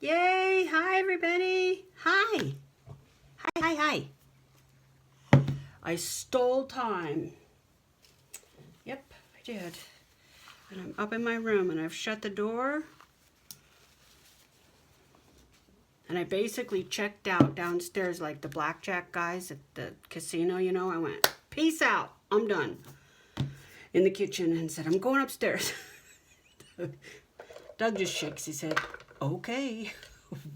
Yay! Hi, everybody. Hi. Hi. I stole time. Yep, I did. And I'm up in my room and I've shut the door. And I basically checked out downstairs like the blackjack guys at the casino, you know. I went, peace out. I'm done. In the kitchen and said, I'm going upstairs. Doug just shakes. He said, okay,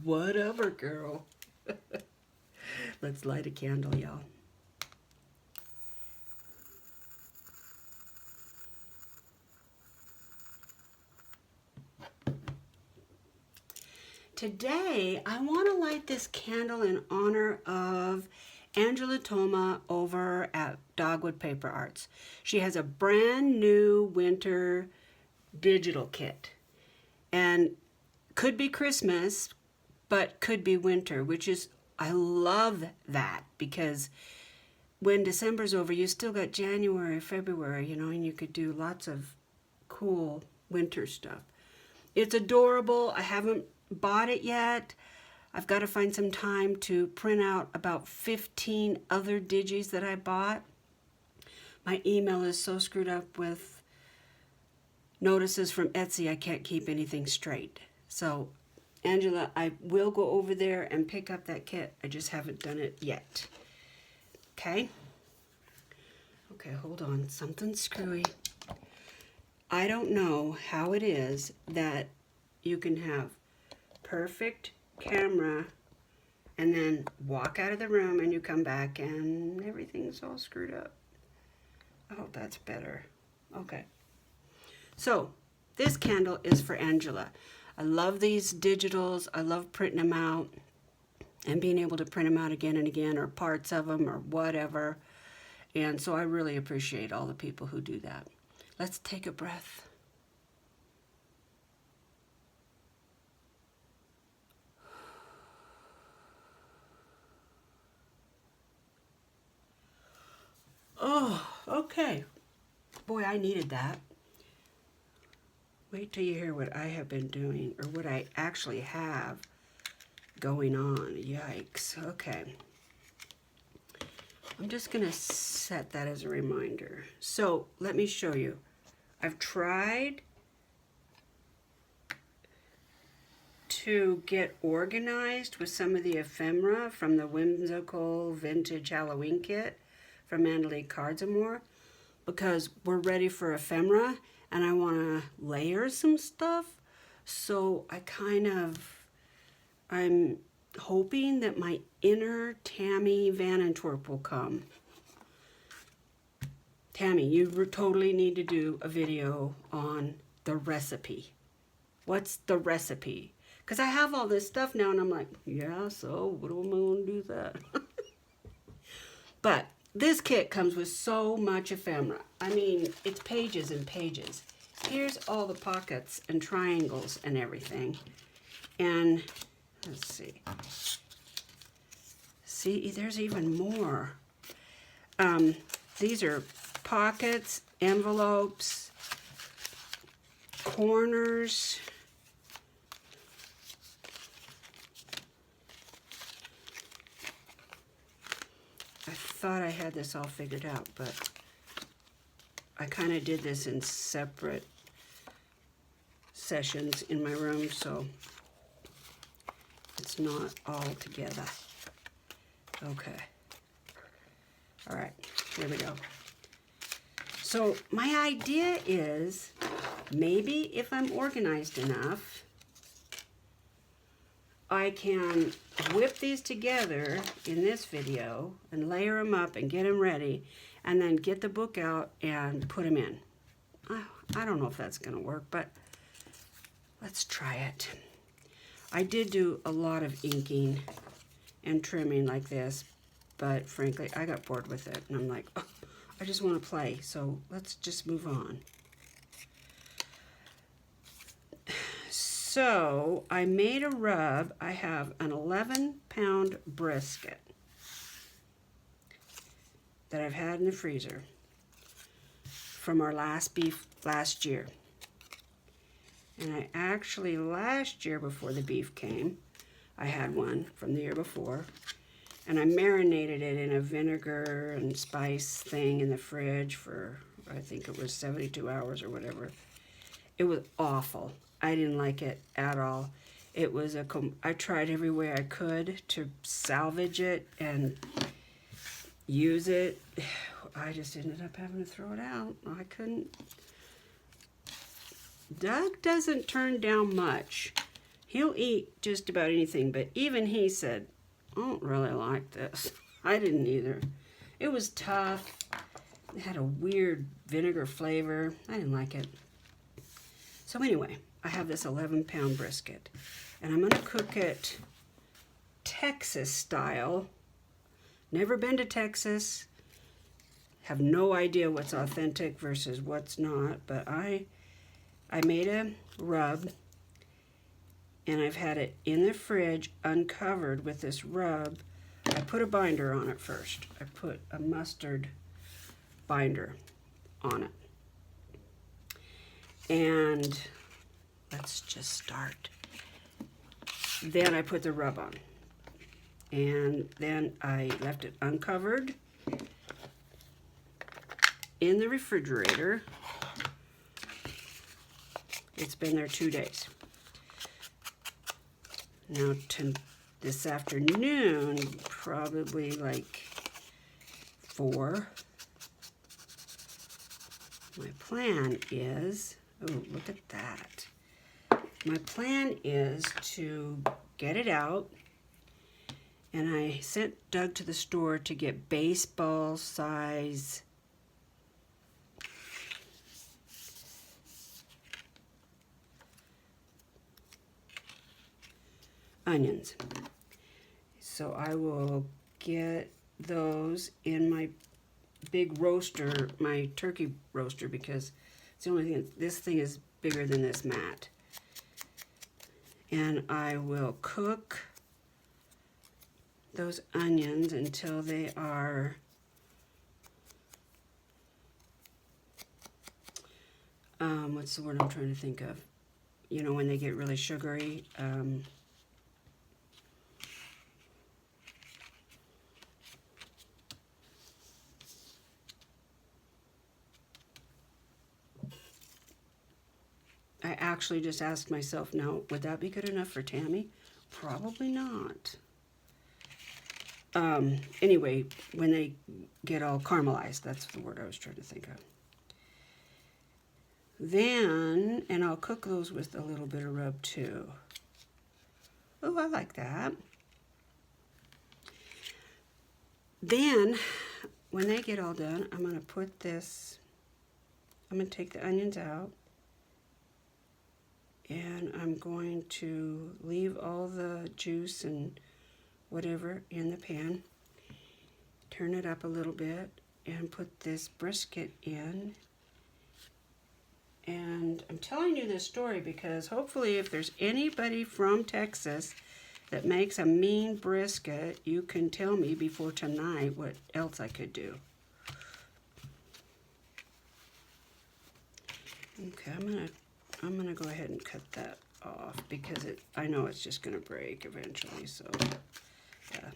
whatever, girl. Let's light a candle, y'all. Today, I want to light this candle in honor of Angela Toma over at Dogwood Paper Arts. She has a brand new winter digital kit. And could be Christmas, but could be winter, which is, I love that because when December's over, you still got January, February, you know, and you could do lots of cool winter stuff. It's adorable. I haven't bought it yet. I've got to find some time to print out about 15 other digis that I bought. My email is so screwed up with notices from Etsy, I can't keep anything straight. So, Angela, I will go over there and pick up that kit. I just haven't done it yet. Okay? Okay, hold on. Something's screwy. I don't know how it is that you can have perfect camera and then walk out of the room and you come back and everything's all screwed up. I hope that's better. Okay. So this candle is for Angela. I love these digitals. I love printing them out and being able to print them out again and again, or parts of them or whatever. And so I really appreciate all the people who do that. Let's take a breath. Oh, okay. Boy, I needed that. Wait till you hear what I have been doing, or what I actually have going on. Yikes. Okay. I'm just going to set that as a reminder. So let me show you. I've tried to get organized with some of the ephemera from the Whimsical Vintage Halloween Kit from Mandalee Cards and More, because we're ready for ephemera and I want to layer some stuff. So I'm hoping that my inner Tammy Van Antwerp will come. Tammy, you totally need to do a video on the recipe. What's the recipe? Because I have all this stuff now and I'm like, yeah, so what am I going to do that? But this kit comes with so much ephemera. I mean, it's pages and pages. Here's all the pockets and triangles and everything. And let's see. See, there's even more. These are pockets, envelopes, corners. I thought I had this all figured out, but I kind of did this in separate sessions in my room, so it's not all together. Okay. All right, here we go. So my idea is, maybe if I'm organized enough, I can whip these together in this video and layer them up and get them ready, and then get the book out and put them in. I don't know if that's going to work, but let's try it. I did do a lot of inking and trimming like this, but frankly, I got bored with it, and I'm like, oh, I just want to play, so let's just move on. So I made a rub. I have an 11-pound brisket that I've had in the freezer from our last beef last year. And I actually, last year before the beef came, I had one from the year before. And I marinated it in a vinegar and spice thing in the fridge for, I think it was 72 hours or whatever. It was awful. I didn't like it at all. It was I tried every way I could to salvage it and use it. I just ended up having to throw it out. I couldn't. Doug doesn't turn down much. He'll eat just about anything, but even he said, I don't really like this. I didn't either. It was tough. It had a weird vinegar flavor. I didn't like it. So anyway, I have this 11-pound brisket, and I'm going to cook it Texas style. Never been to Texas. Have no idea what's authentic versus what's not, but I made a rub, and I've had it in the fridge uncovered with this rub. I put a binder on it first. I put a mustard binder on it. And let's just start. Then I put the rub on. And then I left it uncovered in the refrigerator. It's been there 2 days. Now this afternoon, probably like 4, my plan is, oh, look at that. My plan is to get it out, and I sent Doug to the store to get baseball size onions. So I will get those in my big roaster, my turkey roaster, because it's the only thing, this thing is bigger than this mat. And I will cook those onions until they are what's the word I'm trying to think of? You know, when they get really sugary. I actually just asked myself, now, would that be good enough for Tammy? Probably not. Anyway, when they get all caramelized, that's the word I was trying to think of. Then, and I'll cook those with a little bit of rub too. Oh, I like that. Then, when they get all done, I'm going to put this, I'm going to take the onions out. And I'm going to leave all the juice and whatever in the pan. Turn it up a little bit and put this brisket in. And I'm telling you this story because hopefully if there's anybody from Texas that makes a mean brisket, you can tell me before tonight what else I could do. Okay, I'm gonna go ahead and cut that off because I know it's just gonna break eventually, so yeah.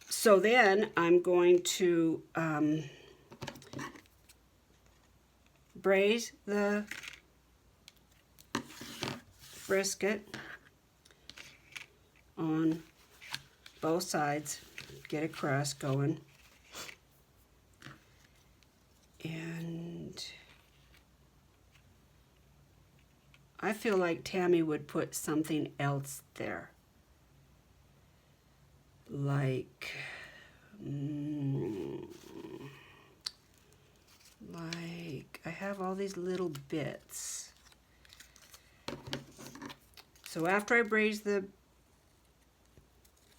So then I'm going to braise the brisket on both sides, get a crust going, and I feel like Tammy would put something else there. Like I have all these little bits. So after I braise the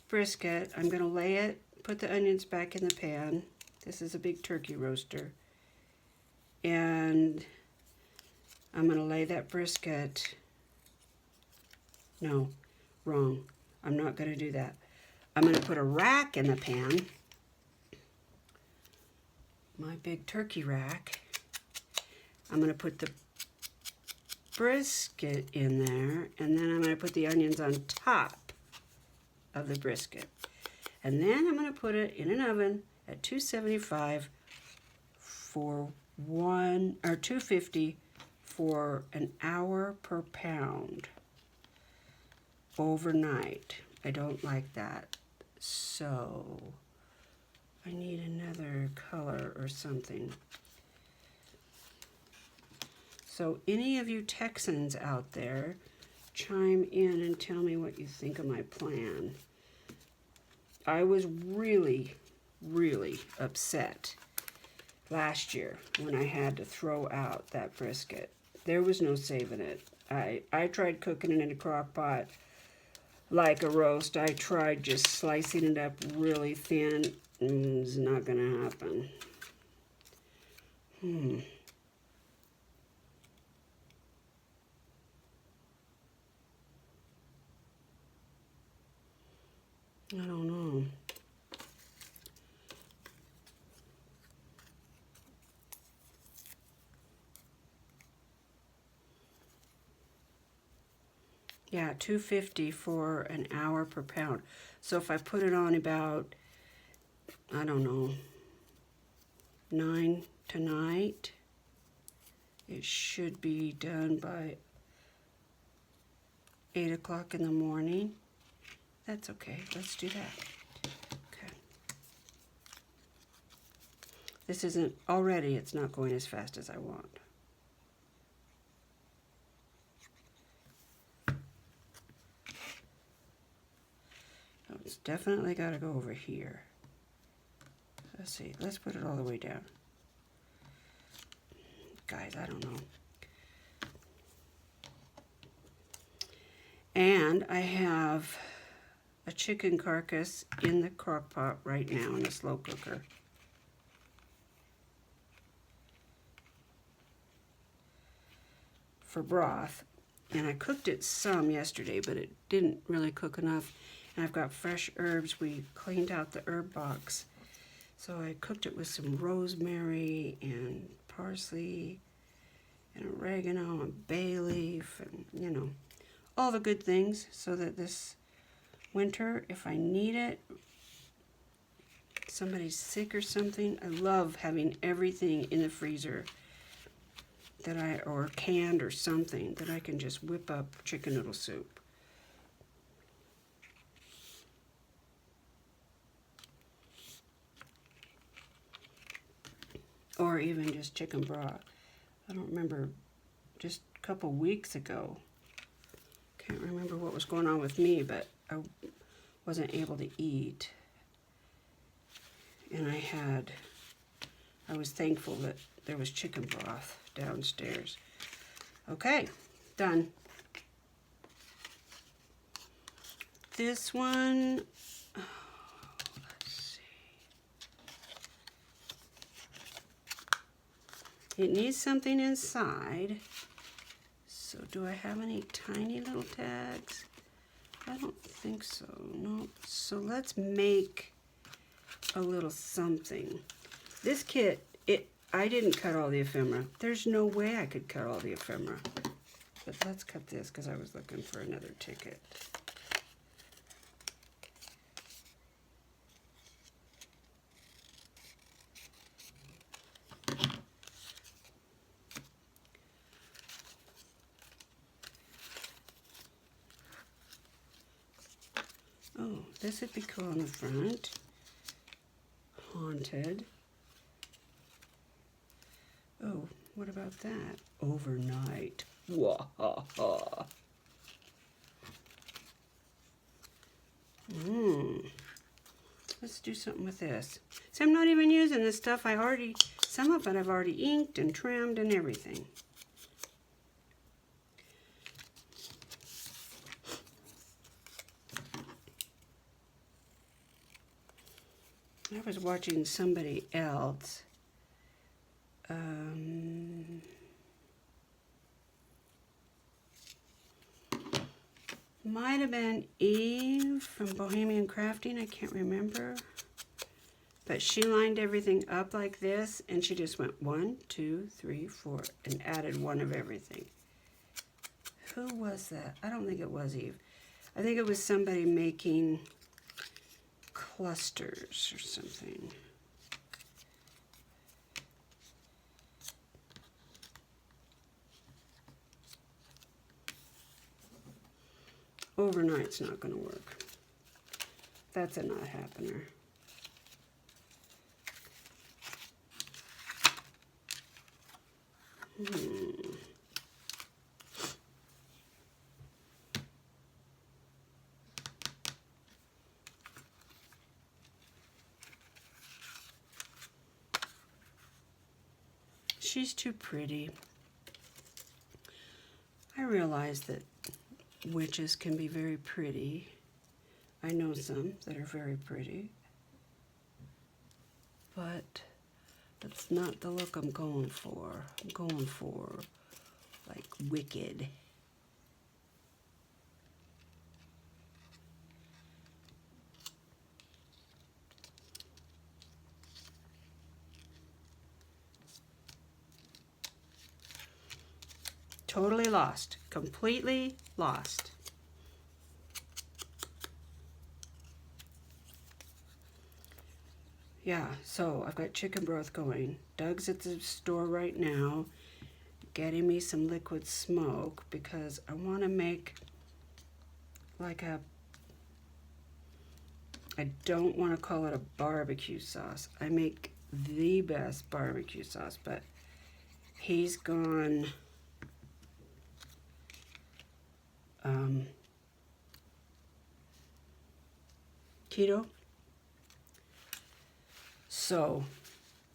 brisket, I'm going to lay it, put the onions back in the pan. This is a big turkey roaster. And I'm going to lay that brisket, no, wrong. I'm not going to do that. I'm going to put a rack in the pan, my big turkey rack. I'm going to put the brisket in there, and then I'm going to put the onions on top of the brisket. And then I'm going to put it in an oven at 275 for 250 for an hour per pound overnight. I don't like that, so I need another color or something. So any of you Texans out there, chime in and tell me what you think of my plan. I was really, really upset last year when I had to throw out that brisket. There was no saving it. I tried cooking it in a crock pot like a roast. I tried just slicing it up really thin. It's not gonna happen. I don't know. Yeah, 250 for an hour per pound. So if I put it on about, I don't know, 9 tonight, it should be done by 8 o'clock in the morning. That's okay. Let's do that. Okay. This isn't, already it's not going as fast as I want. It's definitely got to go over here. Let's see. Let's put it all the way down. Guys, I don't know. And I have a chicken carcass in the crock pot right now in a slow cooker. For broth. And I cooked it some yesterday, but it didn't really cook enough. And I've got fresh herbs. We cleaned out the herb box. So I cooked it with some rosemary and parsley and oregano and bay leaf and, you know, all the good things so that this winter, if I need it, somebody's sick or something, I love having everything in the freezer that or canned or something that I can just whip up chicken noodle soup. Or even just chicken broth. I don't remember, just a couple weeks ago, can't remember what was going on with me, but I wasn't able to eat. And I was thankful that there was chicken broth downstairs. Okay, done. This one, it needs something inside. So do I have any tiny little tags? I don't think so, no. So let's make a little something. This kit, I didn't cut all the ephemera. There's no way I could cut all the ephemera. But let's cut this because I was looking for another ticket. Oh, this would be cool on the front. Haunted. Oh, what about that? Overnight. Wahaha. Let's do something with this. So I'm not even using this stuff. Some of it I've already inked and trimmed and everything. I was watching somebody else. Might have been Eve from Bohemian Crafting, I can't remember. But she lined everything up like this, and she just went 1, 2, 3, 4, and added one of everything. Who was that? I don't think it was Eve. I think it was somebody making clusters or something. Overnight's not going to work. That's a not happener. She's too pretty. I realize that witches can be very pretty. I know some that are very pretty. But that's not the look I'm going for. I'm going for, like, wicked. Totally lost. Completely lost. Yeah, so I've got chicken broth going. Doug's at the store right now getting me some liquid smoke because I want to make like a, I don't want to call it a barbecue sauce. I make the best barbecue sauce, but he's gone keto. So,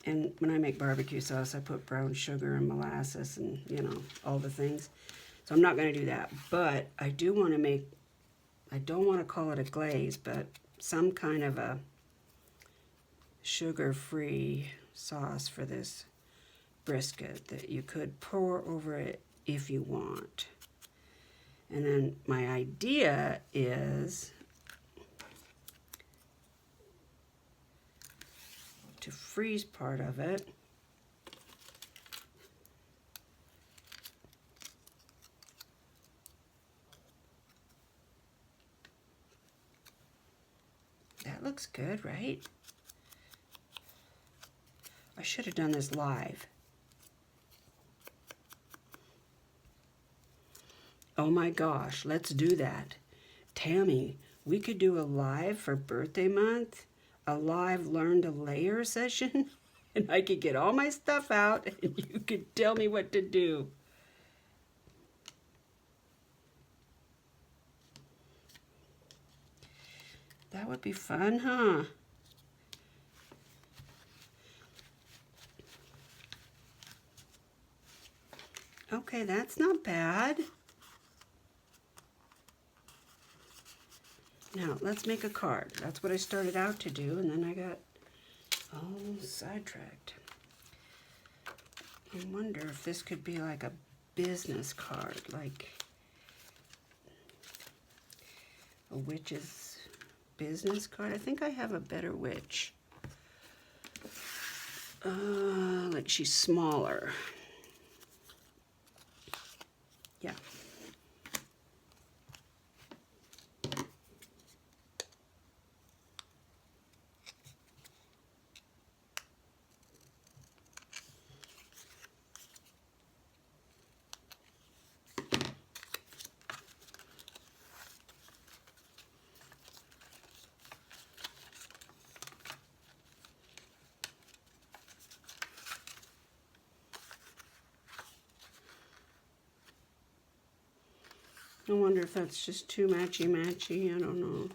and when I make barbecue sauce, I put brown sugar and molasses and, you know, all the things. So I'm not going to do that. But I do want to make, I don't want to call it a glaze, but some kind of a sugar-free sauce for this brisket that you could pour over it if you want. And then my idea is to freeze part of it. That looks good, right? I should have done this live. Oh my gosh, let's do that. Tammy, we could do a live for birthday month, a live learn to layer session, and I could get all my stuff out and you could tell me what to do. That would be fun, huh? Okay, that's not bad. Now, let's make a card. That's what I started out to do, and then I got all sidetracked. I wonder if this could be like a business card, like a witch's business card. I think I have a better witch. Like she's smaller. Yeah. I wonder if that's just too matchy-matchy. I don't know.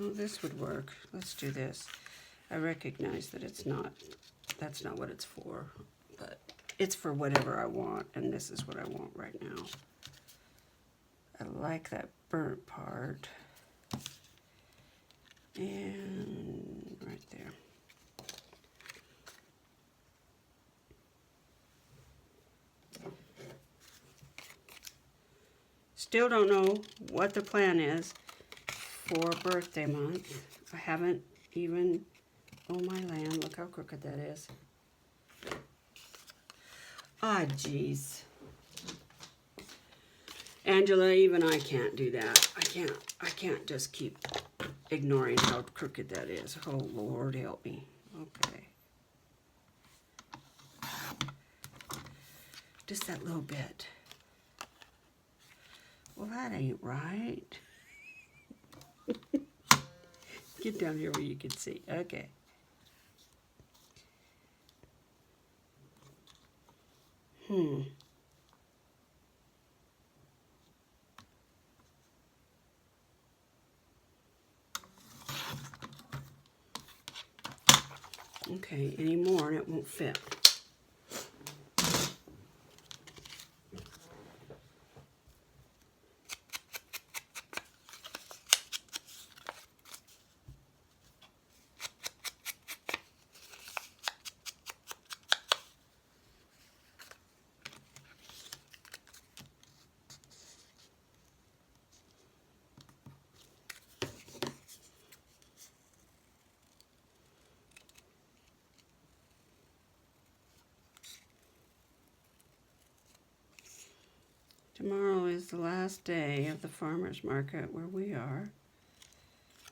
Oh, this would work. Let's do this. I recognize that it's not, that's not what it's for, but it's for whatever I want, and this is what I want right now. I like that burnt part. And right there. Still don't know what the plan is for birthday month. I haven't even, oh my land, look how crooked that is. Ah, geez. Angela, even I can't do that. I can't just keep ignoring how crooked that is. Oh, Lord, help me. Okay. Just that little bit. Well, that ain't right. Get down here where you can see. Okay. Okay, any more and it won't fit. Tomorrow is the last day of the farmer's market where we are.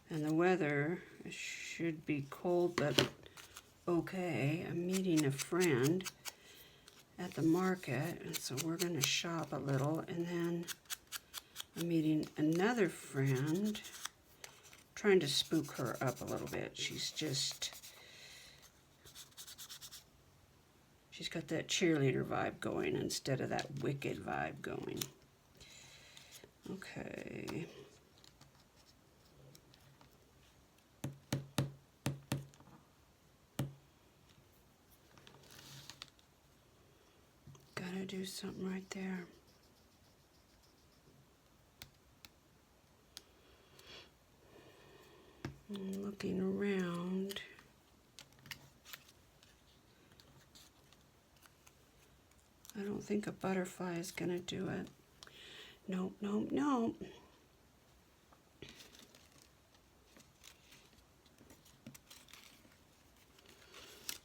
And the weather should be cold but okay. I'm meeting a friend at the market, and so we're going to shop a little. And then I'm meeting another friend, trying to spook her up a little bit. She's got that cheerleader vibe going instead of that wicked vibe going. Okay. Gotta do something right there. I'm looking around. I don't think a butterfly is gonna do it. Nope, nope, nope.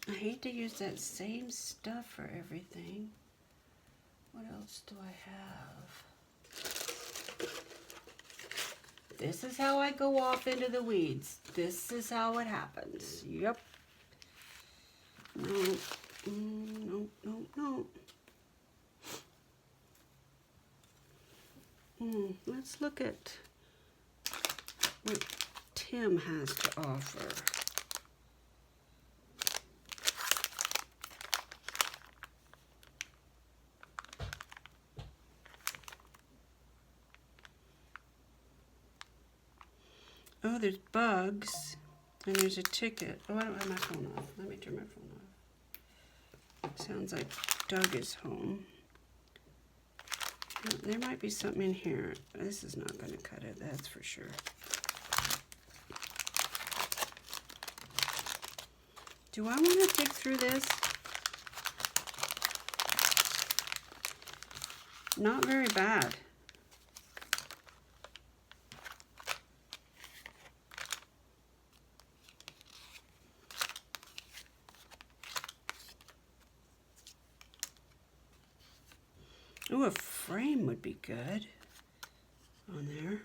I hate to use that same stuff for everything. What else do I have? This is how I go off into the weeds. This is how it happens. Yep. Nope, nope, nope, nope. Let's look at what Tim has to offer. Oh, there's bugs, and there's a ticket. Oh, I don't have my phone off. Let me turn my phone off. Sounds like Doug is home. There might be something in here. This is not going to cut it, that's for sure. Do I want to dig through this? Not very bad. Ooh, a frame would be good on there.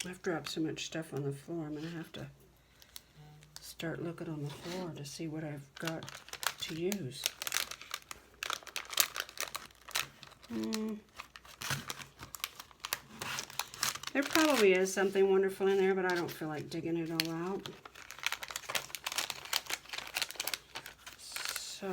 I've dropped so much stuff on the floor, I'm going to have to start looking on the floor to see what I've got to use. There probably is something wonderful in there, but I don't feel like digging it all out. So,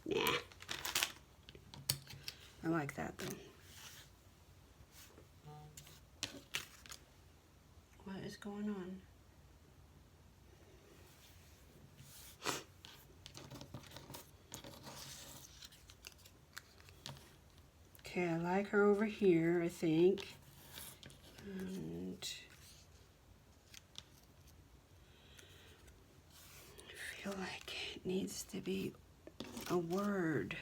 nah. I like that though. What is going on? Okay, I like her over here, I think. And feel like it needs to be a word.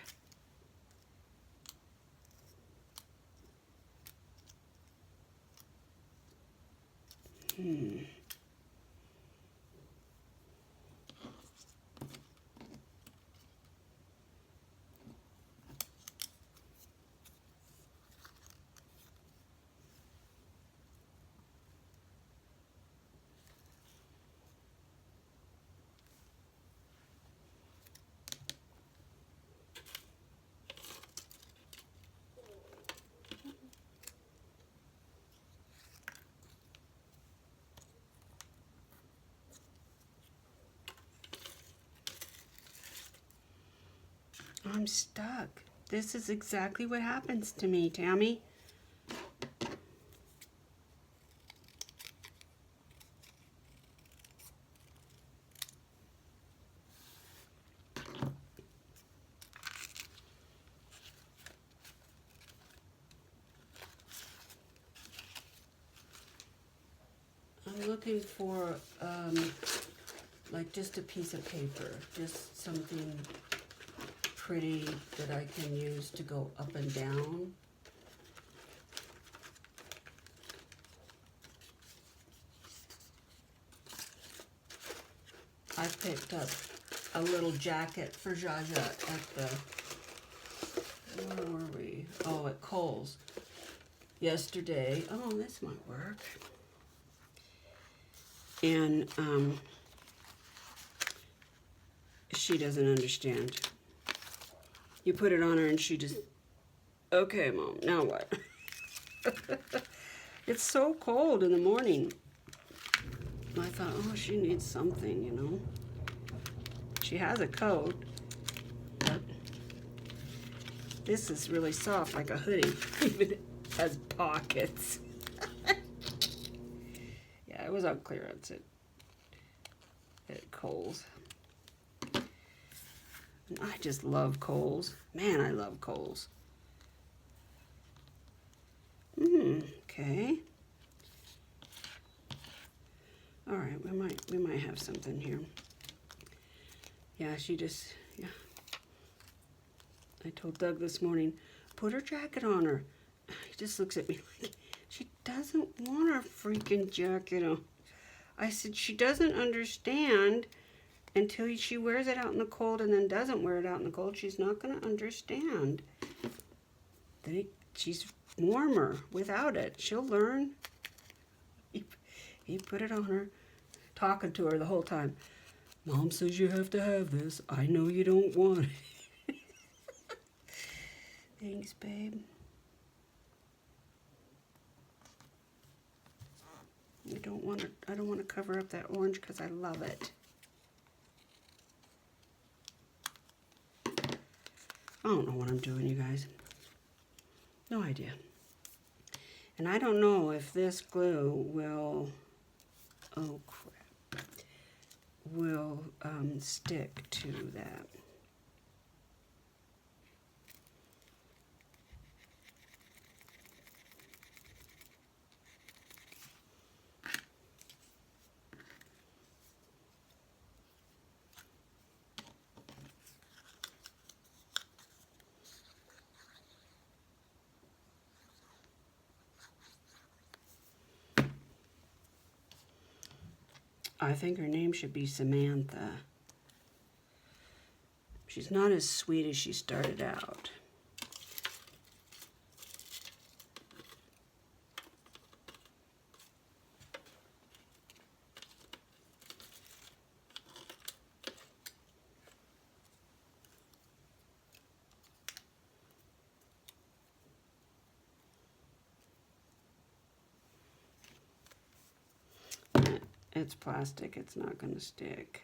I'm stuck. This is exactly what happens to me, Tammy. I'm looking for like just a piece of paper, just something pretty that I can use to go up and down. I picked up a little jacket for Jaja at the, where were we? Oh, at Kohl's yesterday. Oh, this might work. And she doesn't understand. You put it on her and she just, okay, Mom, now what? It's so cold in the morning. I thought, oh, she needs something, you know. She has a coat, but this is really soft, like a hoodie. Even it has pockets. Yeah, it was on clearance at Kohl's. And I just love Kohl's. Man, I love Kohl's. Okay. All right, we might have something here. Yeah, she just, yeah. I told Doug this morning, put her jacket on her. He just looks at me like, she doesn't want her freaking jacket on. I said, she doesn't understand until she wears it out in the cold and then doesn't wear it out in the cold. She's not going to understand. She's warmer without it. She'll learn. He put it on her, talking to her the whole time. Mom says you have to have this. I know you don't want it. Thanks, babe. I don't want to cover up that orange because I love it. I don't know what I'm doing, you guys. No idea. And I don't know if this glue will, oh crap, will stick to that. I think her name should be Samantha. She's not as sweet as she started out. It's plastic, it's not going to stick.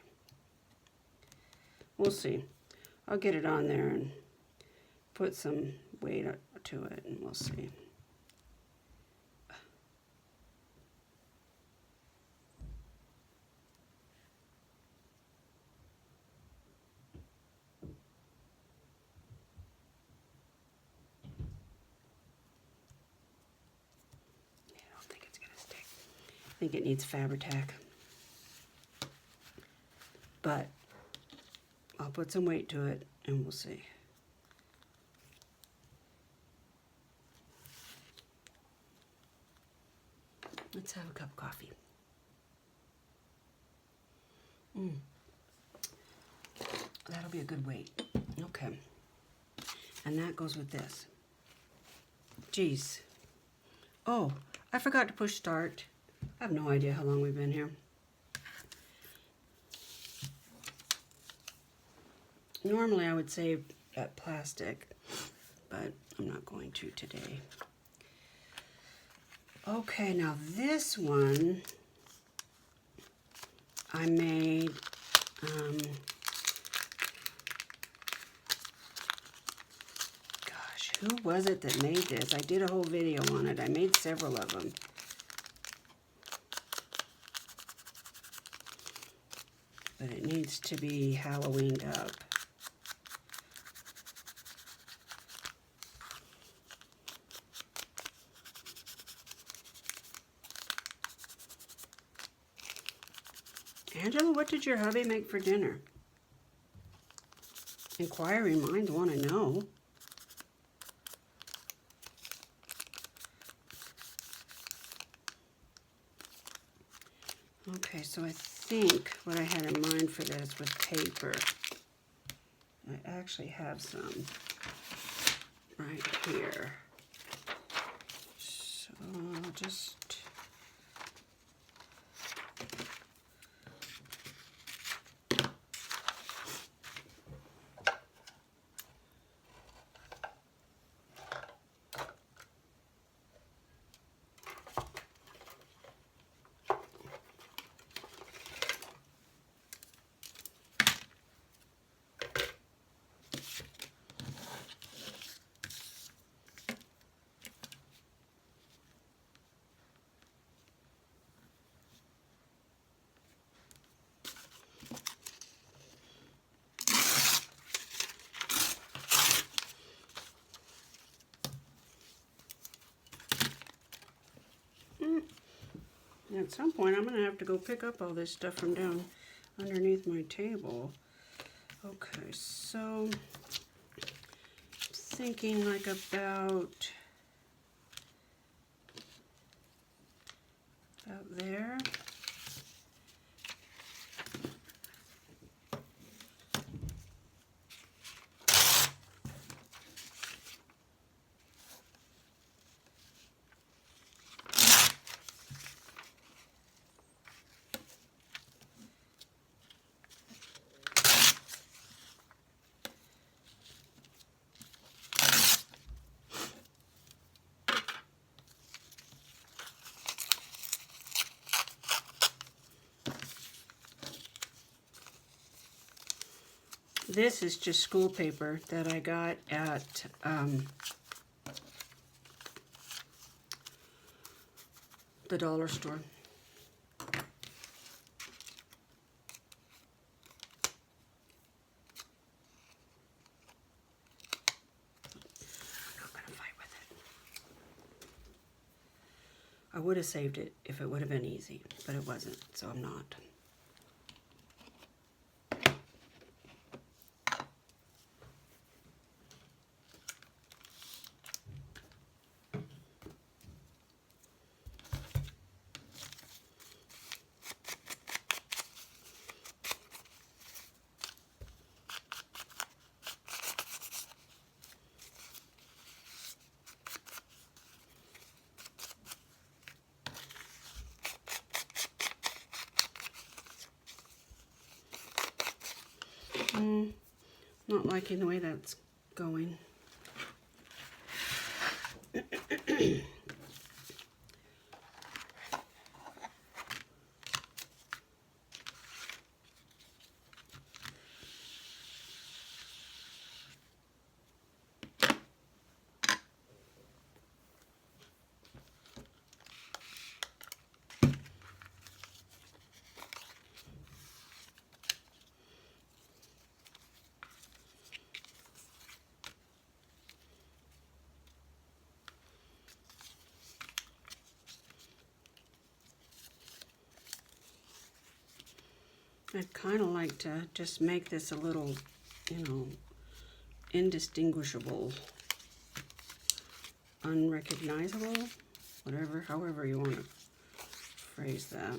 We'll see. I'll get it on there and put some weight to it and we'll see. I don't think it's going to stick. I think it needs Fabri-Tac. But I'll put some weight to it and we'll see. Let's have a cup of coffee. That'll be a good weight. Okay. And that goes with this. Geez. Oh, I forgot to push start. I have no idea how long we've been here. Normally I would save that plastic, but I'm not going to today. Okay, now this one I made gosh, who was it that made this? I did a whole video on it. I made several of them. But it needs to be Halloweened up. Angela, what did your hubby make for dinner? Inquiring minds want to know. Okay, so I think what I had in mind for this was paper. I actually have some right here. So I'll just... At some point, I'm going to have to go pick up all this stuff from down underneath my table. Okay, so thinking like about there. This is just school paper that I got at the dollar store. I would have saved it if it would have been easy, but it wasn't, so I'm not. Not liking the way that's going. I'd kind of like to just make this a little, you know, indistinguishable, unrecognizable, whatever, however you want to phrase that.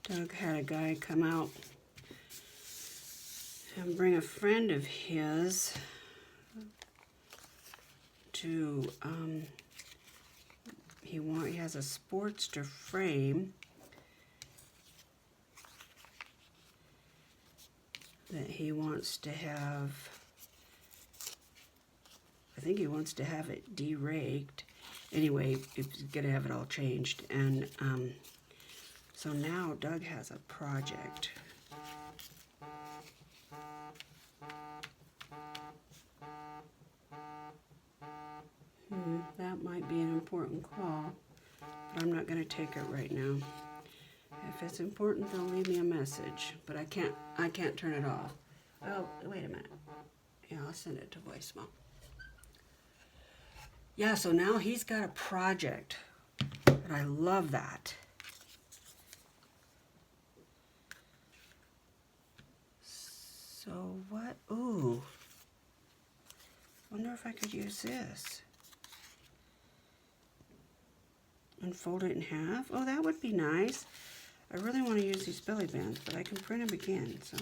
Doug had a guy come out and bring a friend of his to, he has a Sportster frame that he wants to have. I think he wants to have it de-raked. Anyway, he's gonna have it all changed, and so now Doug has a project. That might be an important call, but I'm not going to take it right now. If it's important, they'll leave me a message, but I can't turn it off. Oh, wait a minute. Yeah, I'll send it to voicemail. Yeah, so now he's got a project, and I love that. So what? Ooh. Wonder if I could use this. And fold it in half. Oh, that would be nice. I really want to use these belly bands, but I can print them again, so.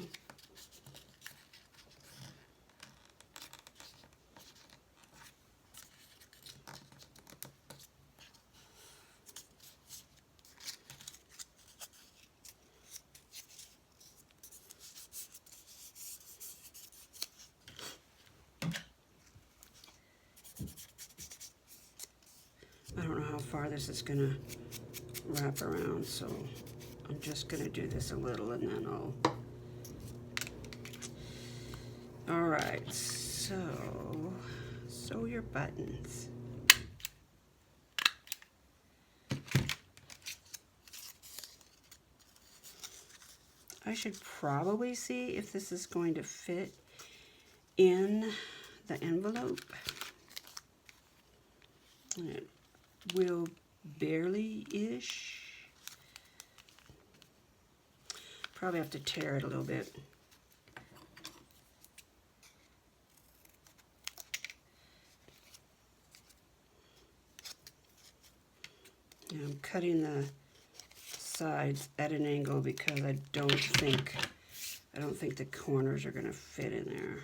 I don't know how far this is gonna wrap around, so I'm just gonna do this a little and then I'll. All right, so sew your buttons. I should probably see if this is going to fit in the envelope. And it will barely-ish. Probably have to tear it a little bit. Yeah, I'm cutting the sides at an angle because I don't think the corners are going to fit in there.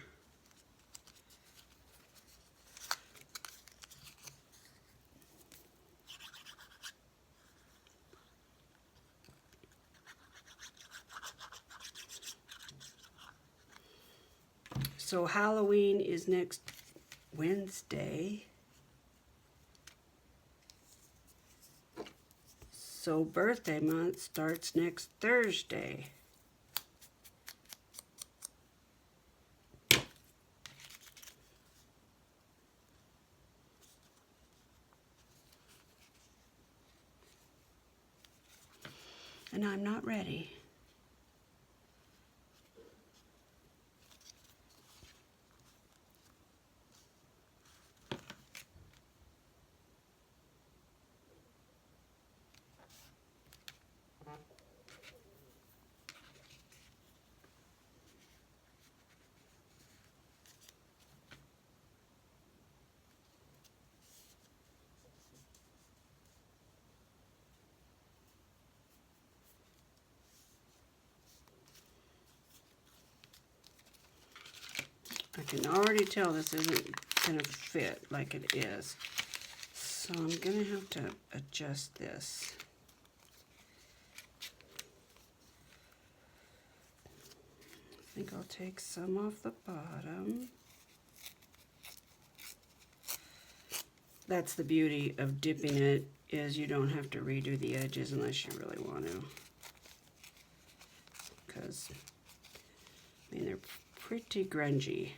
So Halloween is next Wednesday. So birthday month starts next Thursday. And I'm not ready. I can already tell this isn't going to fit like it is. So I'm going to have to adjust this. I think I'll take some off the bottom. That's the beauty of dipping it, is you don't have to redo the edges unless you really want to. Because, I mean, they're pretty grungy.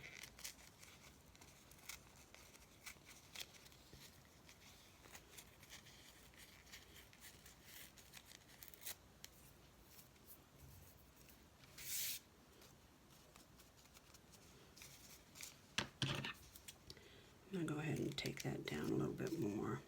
I'm going to go ahead and take that down a little bit more.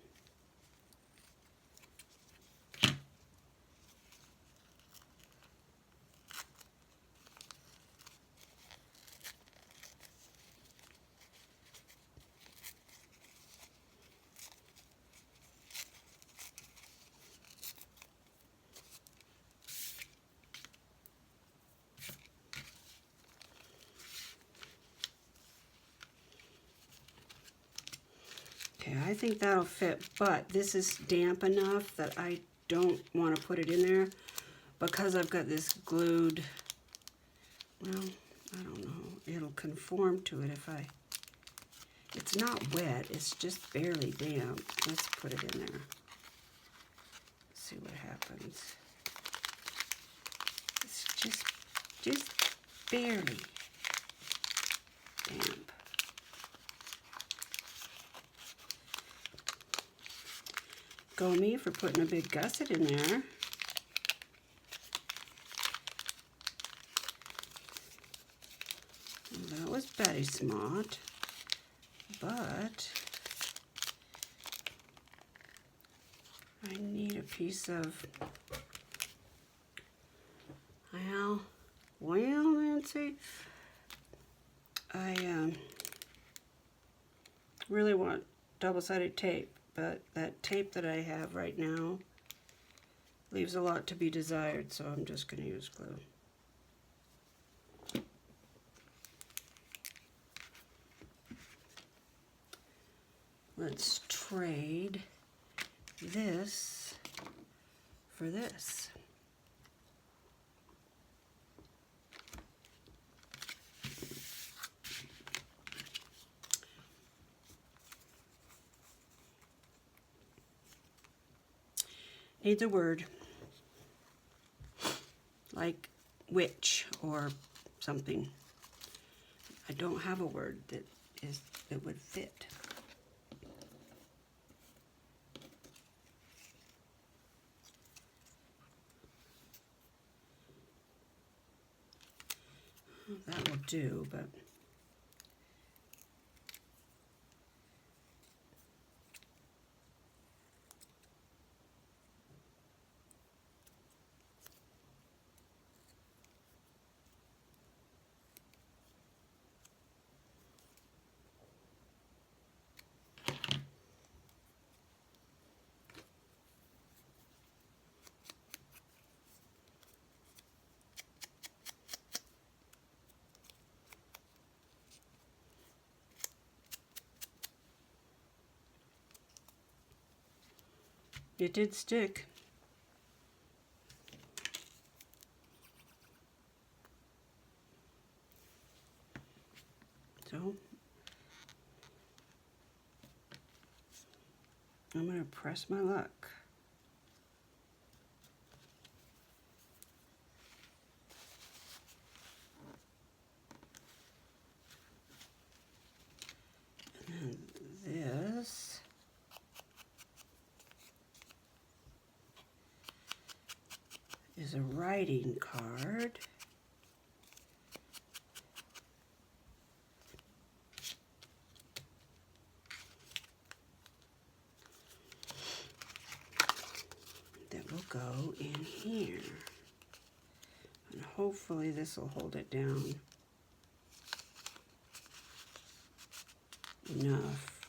Okay, I think that'll fit, but this is damp enough that I don't want to put it in there because I've got this glued, well, I don't know, it'll conform to it if I, it's not wet, it's just barely damp. Let's put it in there. See what happens. It's just barely damp. Go me for putting a big gusset in there. Well, that was very smart, but I need a piece of, well, Nancy, I really want double-sided tape, but that tape that I have right now leaves a lot to be desired, so I'm just going to use glue. Let's trade this for this. Needs a word like witch or something. I don't have a word that would fit. That will do, but it did stick. So I'm going to press my luck. And then this is a writing card. That will go in here. And hopefully this will hold it down enough.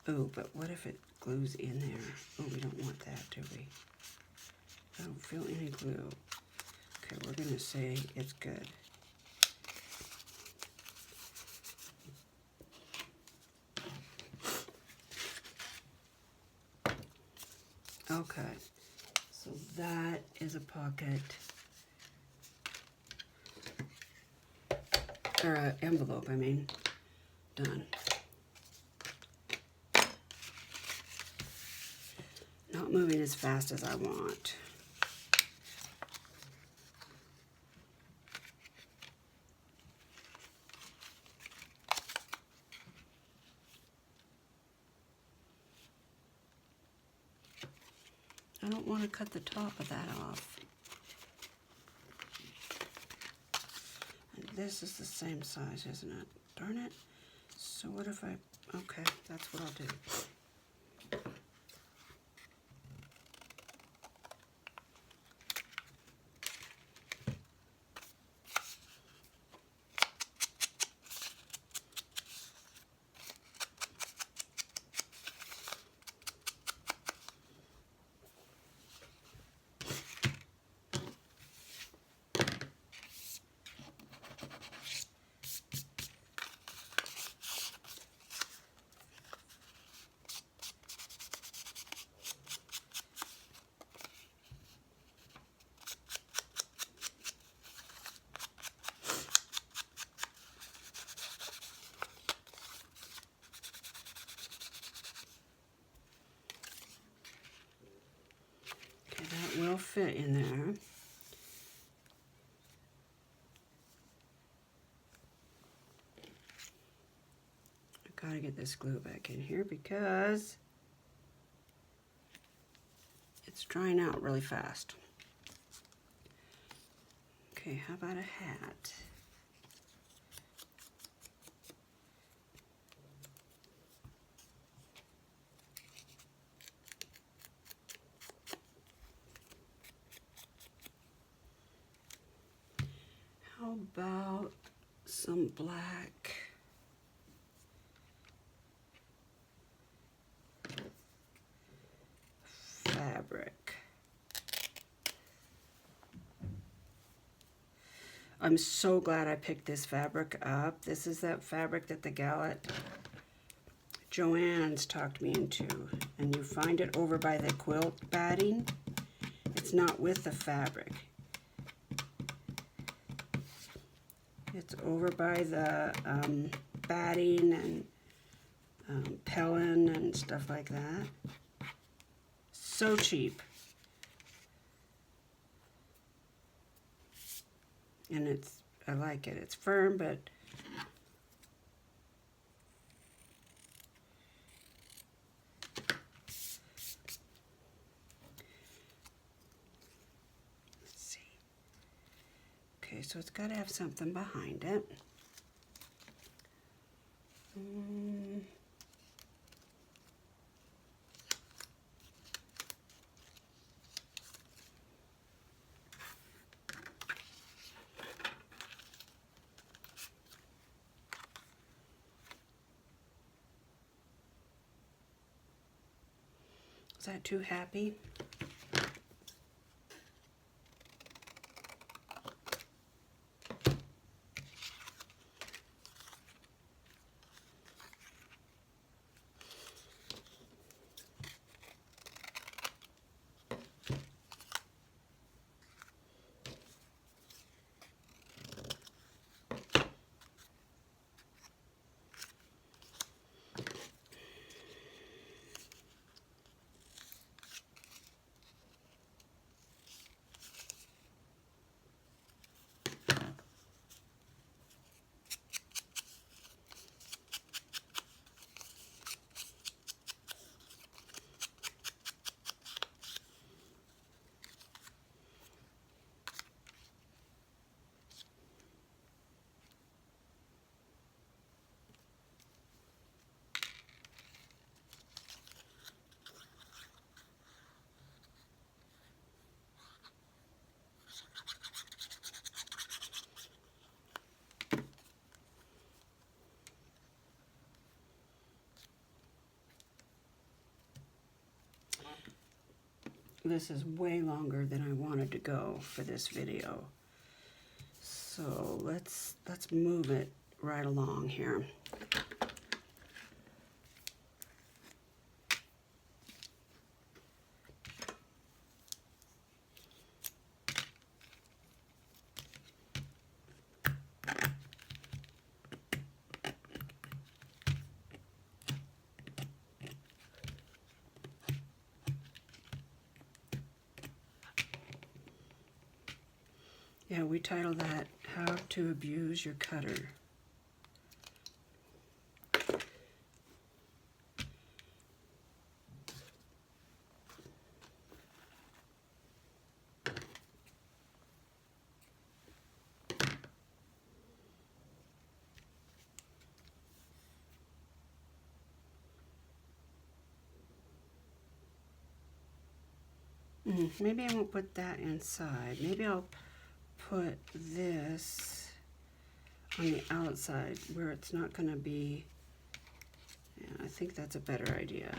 Oh, but what if it glues in there? Oh, we don't want that, do we? I don't feel any glue. Okay, we're going to say it's good. Okay, so that is a pocket, or an envelope, I mean, done. not moving as fast as I want. I don't want to cut the top of that off. And this is the same size, isn't it? Darn it. So what if I, okay, that's what I'll do. That will fit in there. I gotta get this glue back in here because it's drying out really fast. Okay, how about a hat? How about some black fabric? I'm so glad I picked this fabric up. This is that fabric that the gal at Joann's talked me into. And you find it over by the quilt batting. It's not with the fabric. It's over by the batting and Pellin and stuff like that. So cheap. And I like it. It's firm, but let's see. Okay, so it's got to have something behind it. Is that too happy? This is way longer than I wanted to go for this video. So let's move it right along here. Yeah, we titled that How to Abuse Your Cutter. Maybe I won't put that inside. Maybe I'll put this on the outside where it's not going to be. Yeah, I think that's a better idea.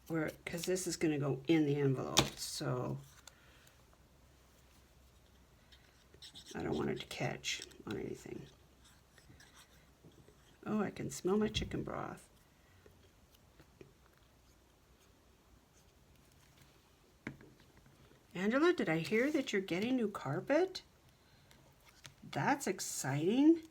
Because this is going to go in the envelope, so I don't want it to catch on anything. Oh, I can smell my chicken broth. Angela, did I hear that you're getting new carpet? That's exciting.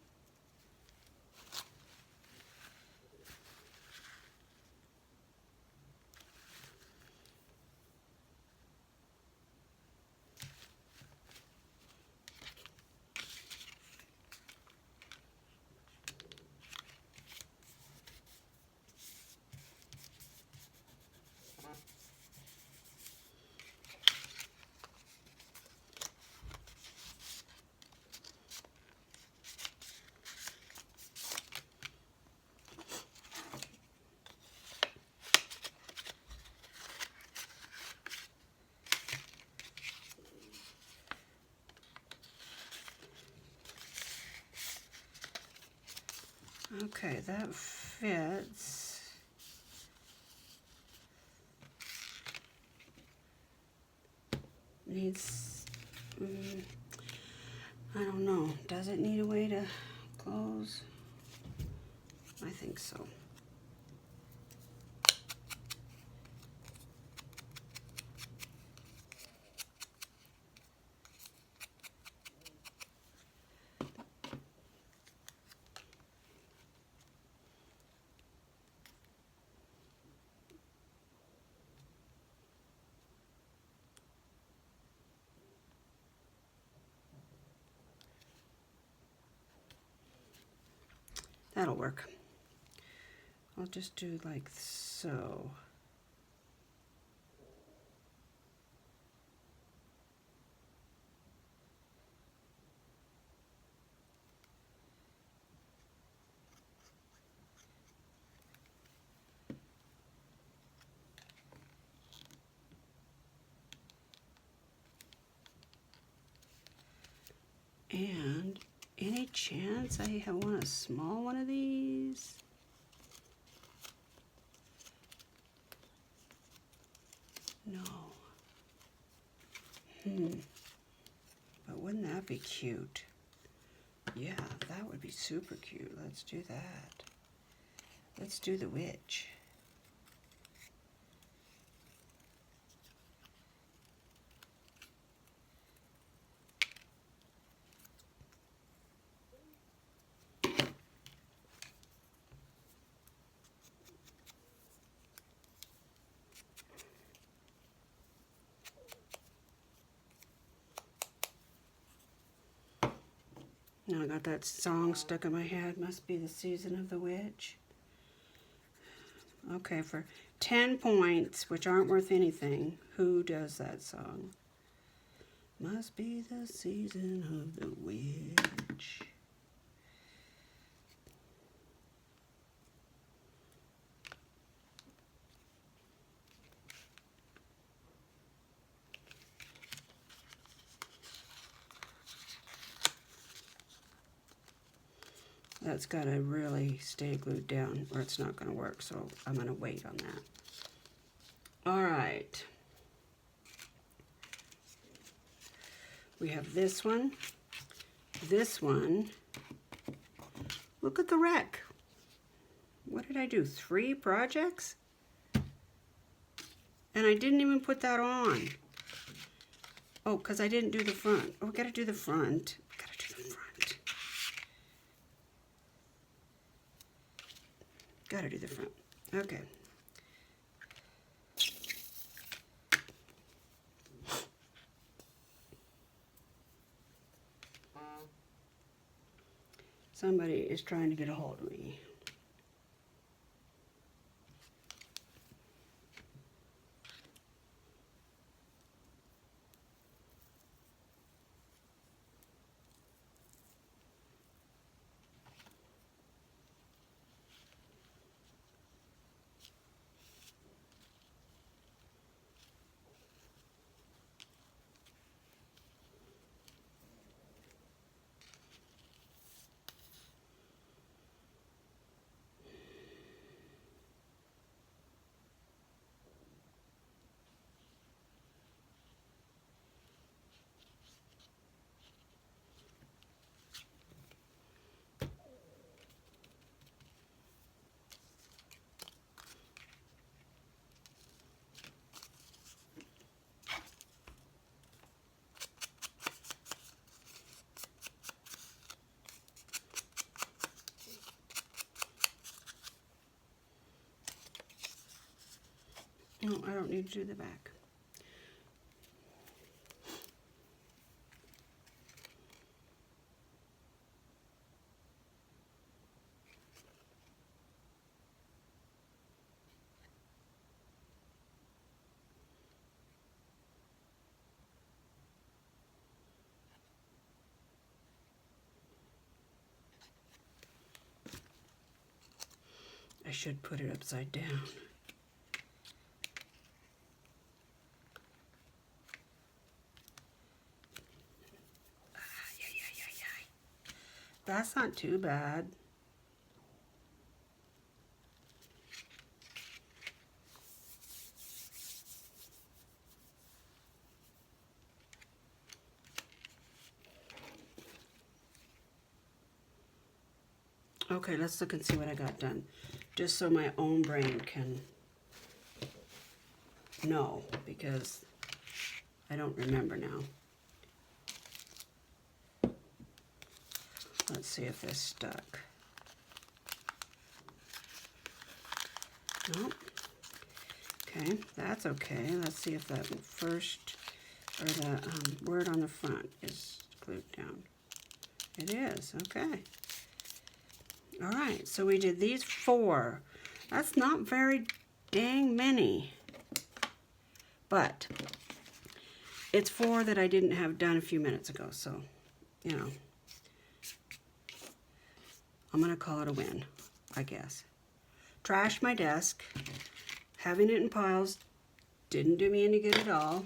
Okay, that fits. Needs, I don't know. Does it need a way to close? I think so. That'll work. I'll just do like so. And any chance I want a small one of these? No. But wouldn't that be cute? Yeah, that would be super cute. Let's do that. Let's do the witch. Now I got that song stuck in my head. Must be the season of the witch. Okay, for 10 points, which aren't worth anything, who does that song? Must be the season of the witch. That's got to really stay glued down or it's not going to work, so I'm going to wait on that. All right. We have this one. This one. Look at the wreck. What did I do? 3 projects? And I didn't even put that on. Oh, because I didn't do the front. Oh, we got to do the front. Gotta do the front. Okay. Somebody is trying to get a hold of me. No, I don't need to do the back. I should put it upside down. That's not too bad. Okay, let's look and see what I got done. Just so my own brain can know, because I don't remember now. Let's see if this stuck. Nope. Okay, that's okay. Let's see if that first, or the word on the front is glued down. It is, okay. All right, so we did these 4. That's not very dang many, but it's 4 that I didn't have done a few minutes ago, so, you know. I'm going to call it a win, I guess. Trashed my desk. Having it in piles didn't do me any good at all,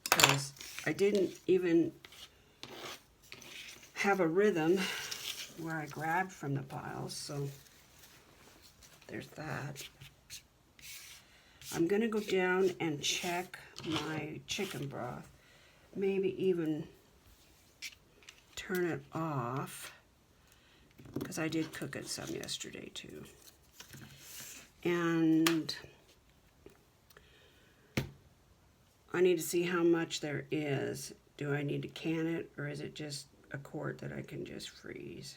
because I didn't even have a rhythm where I grabbed from the piles, so there's that. I'm going to go down and check my chicken broth. Maybe even turn it off, because I did cook it some yesterday too. And I need to see how much there is. Do I need to can it, or is it just a quart that I can just freeze?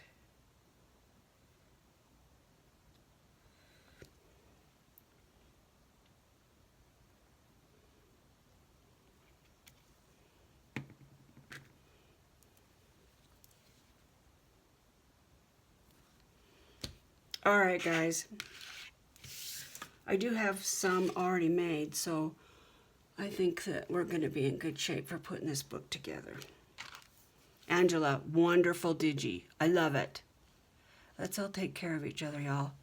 All right, guys. I do have some already made, so I think that we're going to be in good shape for putting this book together. Angela, wonderful digi. I love it. Let's all take care of each other, y'all.